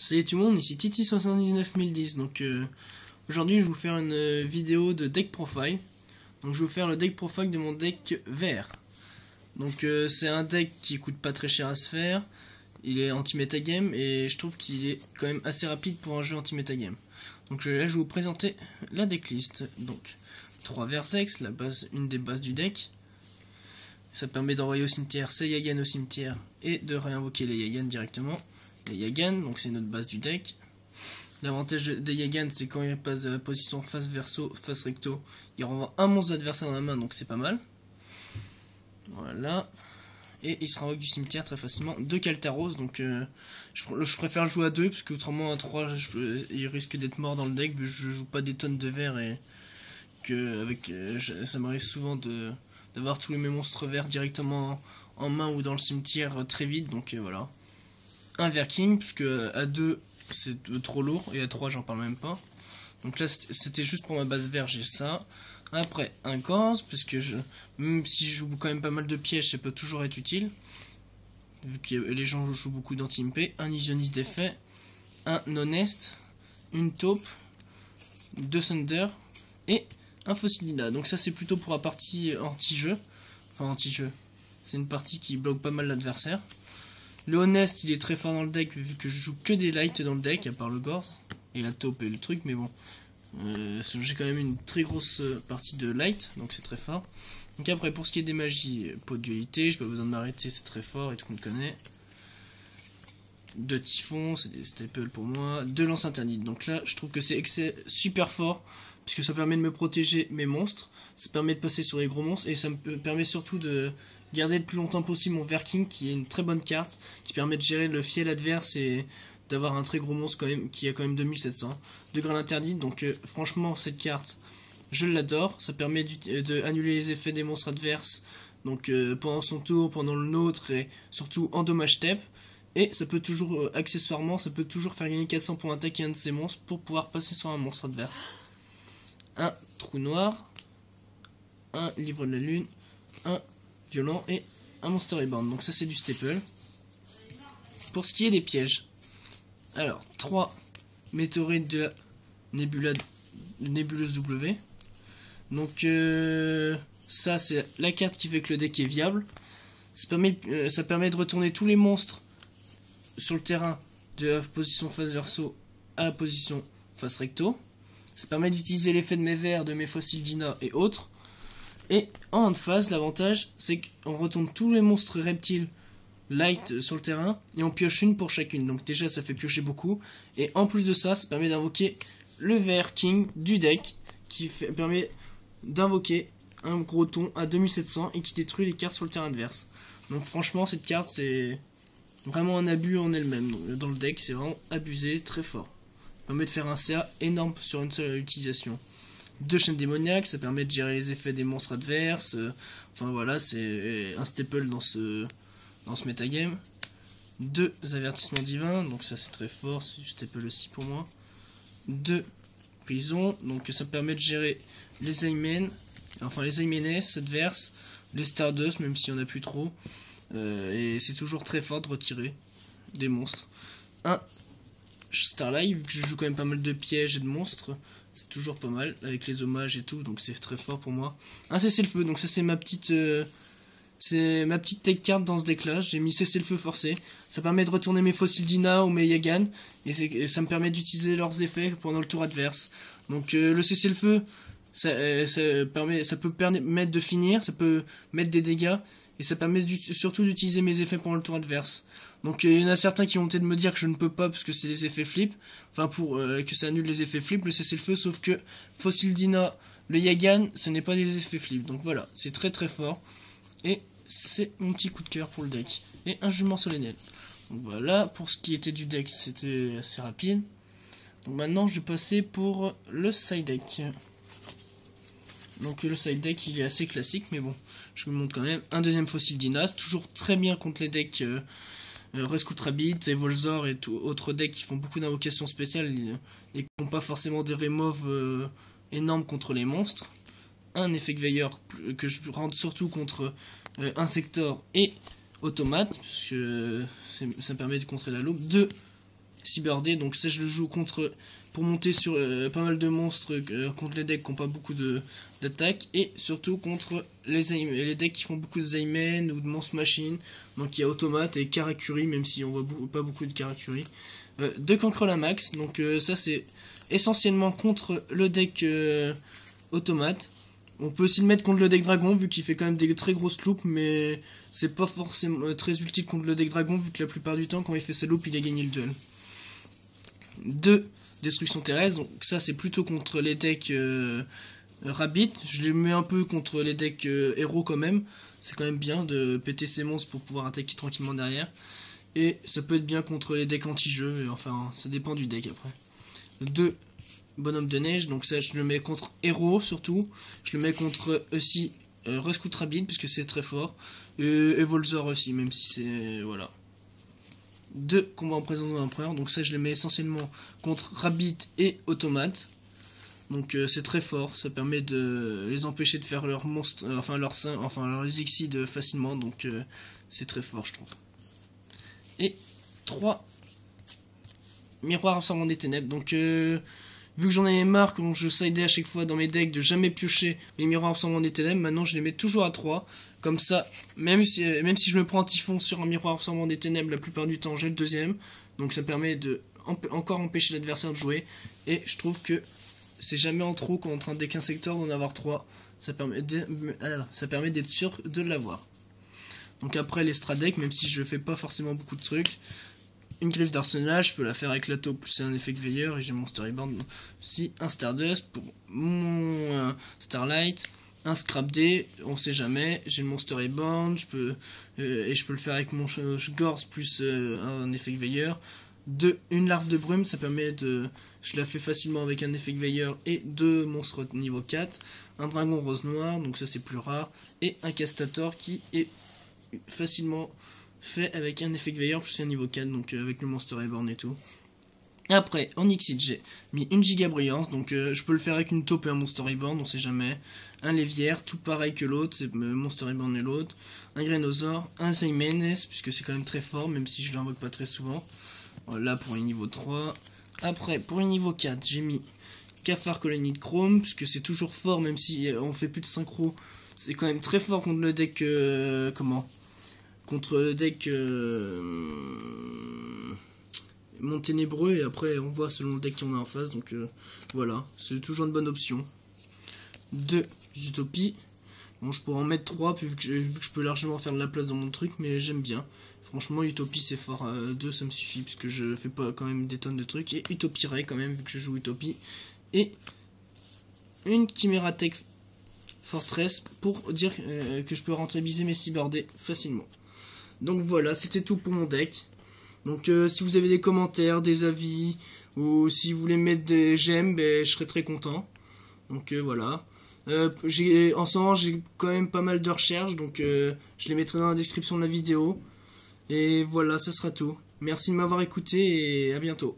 Salut tout le monde, ici Titi79010. Donc aujourd'hui je vais vous faire une vidéo de deck profile. Donc je vais vous faire le deck profile de mon deck vert. Donc c'est un deck qui coûte pas très cher à se faire. Il est anti-metagame et je trouve qu'il est quand même assez rapide pour un jeu anti-metagame. Donc là je vais vous présenter la decklist. Donc 3 Versex, la base, une des bases du deck. Ça permet d'envoyer au cimetière ses Yagan au cimetière et de réinvoquer les Yagan directement. Les Yagan, donc c'est notre base du deck. L'avantage des Yagan, c'est quand il passe de la position face verso, face recto, il renvoie un monstre adversaire dans la main, donc c'est pas mal. Voilà. Et il se renvoie du cimetière très facilement. 2 Kaltaros, donc je préfère jouer à 2, parce que autrement à 3, il risque d'être mort dans le deck, vu que je joue pas des tonnes de verts et que ça m'arrive souvent d'avoir tous mes monstres verts directement en main ou dans le cimetière très vite, donc voilà. Un vert king, puisque à 2 c'est trop lourd, et à 3 j'en parle même pas. Donc là c'était juste pour ma base vert, j'ai ça. Après un Corse, puisque même si je joue quand même pas mal de pièges, ça peut toujours être utile, vu que les gens jouent beaucoup d'anti-MP. Un illusionniste d'effet, un honest, une taupe, 2 thunder, et un fossilina. Donc ça c'est plutôt pour la partie anti-jeu. Enfin anti-jeu, c'est une partie qui bloque pas mal l'adversaire. Le honest il est très fort dans le deck vu que je joue que des lights dans le deck à part le gore et la taupe et le truc, mais bon j'ai quand même une très grosse partie de light, donc c'est très fort. Donc après pour ce qui est des magies, pot de dualité, j'ai pas besoin de m'arrêter, c'est très fort et tout le monde connaît. 2 typhons, c'est des staples pour moi. 2 lances interdites, donc là je trouve que c'est super fort puisque ça permet de me protéger mes monstres, ça permet de passer sur les gros monstres et ça me permet surtout de garder le plus longtemps possible mon Vert King, qui est une très bonne carte qui permet de gérer le fiel adverse et d'avoir un très gros monstre quand même, qui a quand même 2700. 2 graines interdites, donc franchement cette carte je l'adore, ça permet d'annuler les effets des monstres adverses, donc pendant son tour, pendant le nôtre et surtout en dommage step. Et ça peut toujours, accessoirement, ça peut toujours faire gagner 400 pour attaquer un de ces monstres pour pouvoir passer sur un monstre adverse. Un trou noir, un livre de la lune, un violent et un monster reborn. Donc ça c'est du staple. Pour ce qui est des pièges, alors 3 météorites de la nébuleuse W. Donc ça c'est la carte qui fait que le deck est viable. Ça permet de retourner tous les monstres sur le terrain de la position face verso à la position face recto. Ça permet d'utiliser l'effet de mes verts, de mes fossiles Dina et autres. Et en hand phase, l'avantage c'est qu'on retourne tous les monstres reptiles light sur le terrain et on pioche une pour chacune. Donc déjà ça fait piocher beaucoup. Et en plus de ça, ça permet d'invoquer le vert king du deck qui permet d'invoquer un gros ton à 2700 et qui détruit les cartes sur le terrain adverse. Donc franchement cette carte c'est vraiment un abus en elle-même. Dans le deck c'est vraiment abusé, très fort. Ça permet de faire un CA énorme sur une seule utilisation. 2 chaînes démoniaques, ça permet de gérer les effets des monstres adverses. Enfin voilà, c'est un staple dans ce metagame. 2 avertissements divins, donc ça c'est très fort, c'est du staple aussi pour moi. 2 prisons, donc ça permet de gérer les Aymen, enfin les Aymenes adverses, les Stardust, même s'il n'y en a plus trop. Et c'est toujours très fort de retirer des monstres. 1 Starlight, vu que je joue quand même pas mal de pièges et de monstres, c'est toujours pas mal avec les hommages et tout, donc c'est très fort pour moi. Un cessez-le-feu, donc ça c'est ma petite tech card dans ce deck là. J'ai mis cessez-le-feu forcé, ça permet de retourner mes fossiles Dina ou mes Yagan et ça me permet d'utiliser leurs effets pendant le tour adverse. Donc le cessez-le-feu ça peut permettre de finir, ça peut mettre des dégâts et ça permet surtout d'utiliser mes effets pendant le tour adverse. Donc il y en a certains qui ont tenté de me dire que je ne peux pas parce que c'est des effets flip, enfin pour que ça annule les effets flip, le cessez-le-feu, sauf que Fossil Dina, le Yagan, ce n'est pas des effets flip. Donc voilà, c'est très très fort et c'est mon petit coup de cœur pour le deck. Et un jugement solennel. Donc voilà, pour ce qui était du deck, c'était assez rapide. Donc maintenant je vais passer pour le side deck. Donc le side deck il est assez classique, mais bon, je vous le montre quand même. Un deuxième Fossil Dina, toujours très bien contre les decks Rescue Rabbit, Evolzor et tout, autres decks qui font beaucoup d'invocations spéciales et qui n'ont pas forcément des removes énormes contre les monstres. Un Effect Veilleur que je rentre surtout contre Insector et Automate, puisque ça me permet de contrer la loupe. 2 Cyber-D. Donc ça je le joue pour monter sur pas mal de monstres contre les decks qui n'ont pas beaucoup d'attaque, et surtout contre les decks qui font beaucoup de Zaymen ou de Monstre Machine. Donc il y a Automate et Karakuri, même si on voit pas beaucoup de Karakuri. De Cancre Max, donc ça c'est essentiellement contre le deck Automate. On peut aussi le mettre contre le deck Dragon, vu qu'il fait quand même des très grosses loupes, mais c'est pas forcément très utile contre le deck Dragon, vu que la plupart du temps, quand il fait ses loupes, il a gagné le duel. 2. Destruction terrestre, donc ça c'est plutôt contre les decks Rabbit. Je les mets un peu contre les decks héros quand même. C'est quand même bien de péter ces monstres pour pouvoir attaquer tranquillement derrière. Et ça peut être bien contre les decks anti-jeu, enfin ça dépend du deck après. 2. Bonhomme de neige, donc ça je le mets contre héros surtout. Je le mets contre aussi Rescue Rabbit puisque c'est très fort. Et Volzor aussi, même si c'est... voilà. 2 combats en présence de l'empereur, donc ça je les mets essentiellement contre Rabbit et Automate. Donc c'est très fort, ça permet de les empêcher de faire leurs monstres, leurs excides facilement, donc c'est très fort je trouve. Et 3 miroirs absorbant des ténèbres, donc vu que j'en ai marre quand je sidais à chaque fois dans mes decks de jamais piocher les miroirs absorbant des ténèbres, maintenant je les mets toujours à 3. Comme ça, même si je me prends un typhon sur un miroir absorbant des ténèbres, la plupart du temps j'ai le deuxième. Donc ça permet de encore empêcher l'adversaire de jouer. Et je trouve que c'est jamais en trop contre un deck insecteur d'en avoir 3. Ça permet d'être sûr de l'avoir. Donc après les strat-decks, même si je fais pas forcément beaucoup de trucs. Une griffe d'arsenal, je peux la faire avec la taupe plus un effet veilleur, et j'ai mon storyboard aussi, un Stardust pour mon Starlight, un Scrap D, on sait jamais, j'ai mon storyboard, je peux le faire avec mon Gorz plus un effet veilleur. Une larve de brume, ça permet de... je la fais facilement avec un effet veilleur et 2 monstres niveau 4, un dragon rose noir, donc ça c'est plus rare, et un Castator qui est facilement fait avec un effet veilleur plus un niveau 4, donc avec le Monster Reborn et tout. Après, en Exit, j'ai mis une giga brillance, donc je peux le faire avec une taupe et un Monster Reborn, on sait jamais. Un Lévière, tout pareil que l'autre, c'est Monster Reborn et l'autre. Un Grenosor, un Zaymenes, puisque c'est quand même très fort, même si je l'invoque pas très souvent. Voilà pour les niveaux 3. Après, pour les niveaux 4, j'ai mis Cafard Colonie de Chrome, puisque c'est toujours fort, même si on fait plus de synchro. C'est quand même très fort contre le deck... contre le deck Monténébreux, et après on voit selon le deck qu'on a en face, donc voilà, c'est toujours une bonne option. 2 Utopie, bon je pourrais en mettre 3 vu que je peux largement faire de la place dans mon truc, mais j'aime bien. Franchement Utopie c'est fort, 2 ça me suffit puisque je fais pas quand même des tonnes de trucs, et Utopie Ray quand même vu que je joue Utopie, et une Chimera Tech Fortress pour dire que je peux rentabiliser mes Cyber-D facilement. Donc voilà, c'était tout pour mon deck. Donc si vous avez des commentaires, des avis, ou si vous voulez mettre des j'aime, je serais très content. Donc voilà. En ce moment, j'ai quand même pas mal de recherches, donc je les mettrai dans la description de la vidéo. Et voilà, ça sera tout. Merci de m'avoir écouté et à bientôt.